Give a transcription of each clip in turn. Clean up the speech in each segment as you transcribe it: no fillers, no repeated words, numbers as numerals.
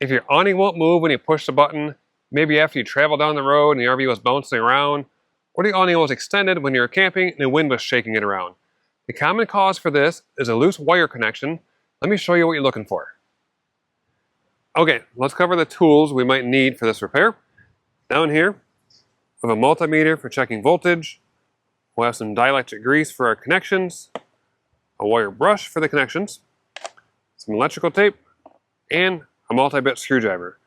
If your awning won't move when you push the button, maybe after you travel down the road and the RV was bouncing around, or the awning was extended when you were camping and the wind was shaking it around. The common cause for this is a loose wire connection. Let me show you what you're looking for. Okay, let's cover the tools we might need for this repair. Down here, we have a multimeter for checking voltage. We'll have some dielectric grease for our connections, a wire brush for the connections, some electrical tape, and a multi-bit screwdriver.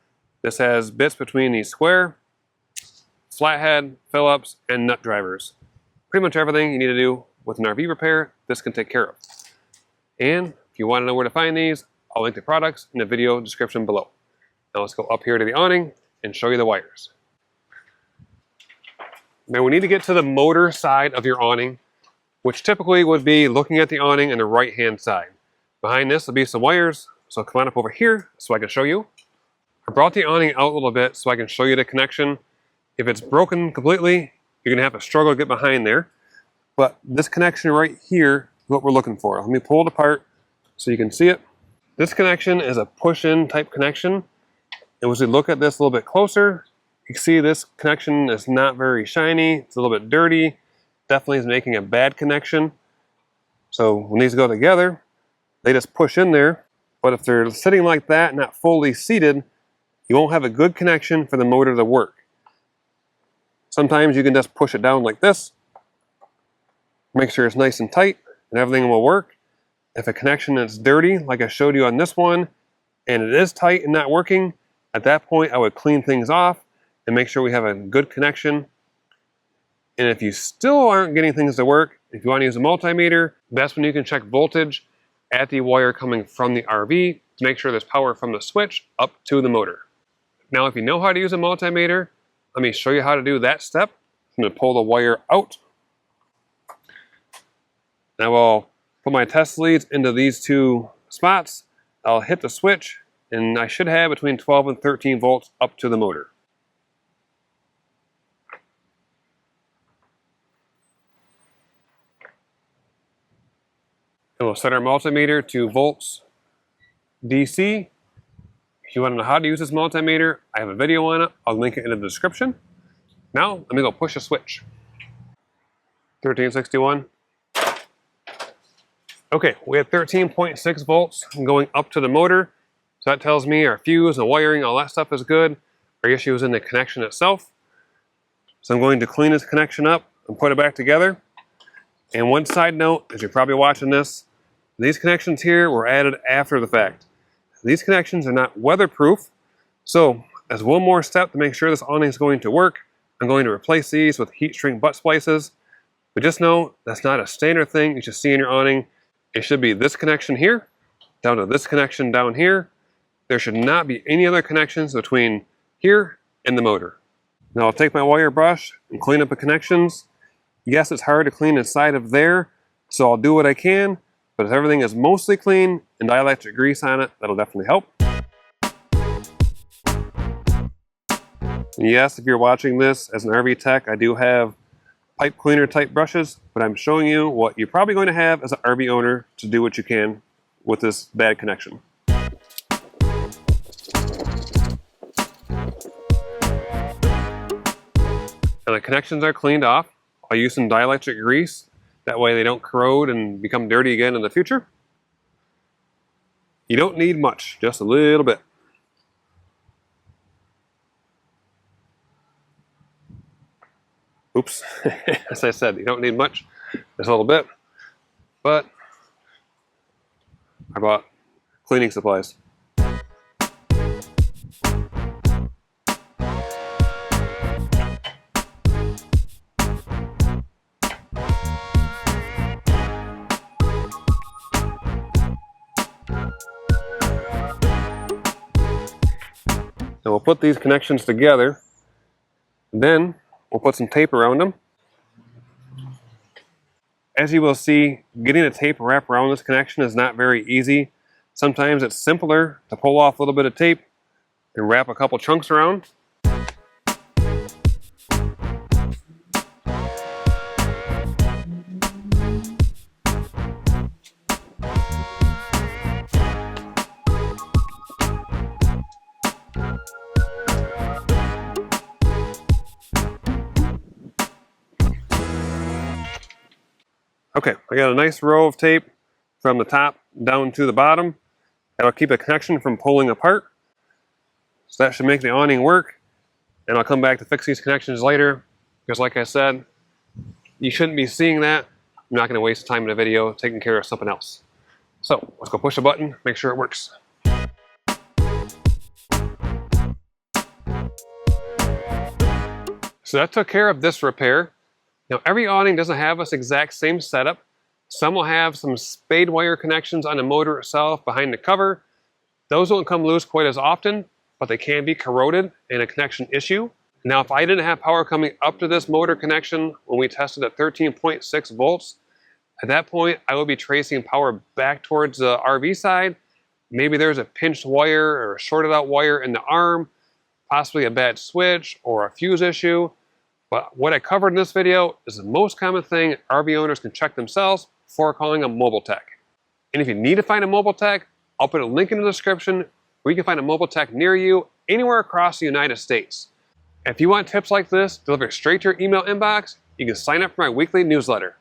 This has bits between the square, flathead, Phillips, and nut drivers. Pretty much everything you need to do with an RV repair, this can take care of. And if you want to know where to find these, I'll link the products in the video description below. Now let's go up here to the awning and show you the wires. Now we need to get to the motor side of your awning, which typically would be looking at the awning on the right-hand side. Behind this will be some wires, so come on up over here so I can show you. I brought the awning out a little bit so I can show you the connection. If it's broken completely, you're gonna have to struggle to get behind there. But this connection right here is what we're looking for. Let me pull it apart so you can see it. This connection is a push-in type connection. And as we look at this a little bit closer, you can see this connection is not very shiny. It's a little bit dirty. Definitely is making a bad connection. So when these go together, they just push in there. But if they're sitting like that, not fully seated, you won't have a good connection for the motor to work. Sometimes you can just push it down like this. Make sure it's nice and tight and everything will work. If a connection is dirty, like I showed you on this one, and it is tight and not working, at that point I would clean things off and make sure we have a good connection. And if you still aren't getting things to work, if you want to use a multimeter, that's when you can check voltage at the wire coming from the RV to make sure there's power from the switch up to the motor. Now if you know how to use a multimeter, let me show you how to do that step. I'm going to pull the wire out. Now I'll put my test leads into these two spots. I'll hit the switch and I should have between 12 and 13 volts up to the motor. And we'll set our multimeter to volts DC. If you want to know how to use this multimeter, I have a video on it. I'll link it in the description. Now, let me go push a switch. 1361. Okay, we have 13.6 volts going up to the motor. So that tells me our fuse and wiring, all that stuff is good. Our issue is in the connection itself. So I'm going to clean this connection up and put it back together. And one side note, as you're probably watching this, these connections here were added after the fact. These connections are not weatherproof. So as one more step to make sure this awning is going to work, I'm going to replace these with heat shrink butt splices. But just know that's not a standard thing you should see in your awning. It should be this connection here, down to this connection down here. There should not be any other connections between here and the motor. Now I'll take my wire brush and clean up the connections. Yes, it's hard to clean inside of there, so I'll do what I can, but if everything is mostly clean and dielectric grease on it, that'll definitely help. Yes, if you're watching this as an RV tech, I do have pipe cleaner type brushes, but I'm showing you what you're probably going to have as an RV owner to do what you can with this bad connection. Now the connections are cleaned off. I'll use some dielectric grease. That way they don't corrode and become dirty again in the future. You don't need much, just a little bit. Oops, as I said, you don't need much, just a little bit, but I bought cleaning supplies. Now we'll put these connections together, then we'll put some tape around them. As you will see, getting a tape wrap around this connection is not very easy. Sometimes it's simpler to pull off a little bit of tape and wrap a couple chunks around. Okay, I got a nice row of tape from the top down to the bottom. That'll keep the connection from pulling apart. So that should make the awning work. And I'll come back to fix these connections later, because like I said, you shouldn't be seeing that. I'm not going to waste time in a video taking care of something else. So let's go push a button, make sure it works. So that took care of this repair. Now every awning doesn't have this exact same setup. Some will have some spade wire connections on the motor itself behind the cover. Those won't come loose quite as often, but they can be corroded and a connection issue. Now if I didn't have power coming up to this motor connection when we tested at 13.6 volts, at that point I would be tracing power back towards the RV side. Maybe there's a pinched wire or a shorted out wire in the arm, possibly a bad switch or a fuse issue. But what I covered in this video is the most common thing RV owners can check themselves before calling a mobile tech. And if you need to find a mobile tech, I'll put a link in the description where you can find a mobile tech near you anywhere across the United States. If you want tips like this delivered straight to your email inbox, you can sign up for my weekly newsletter.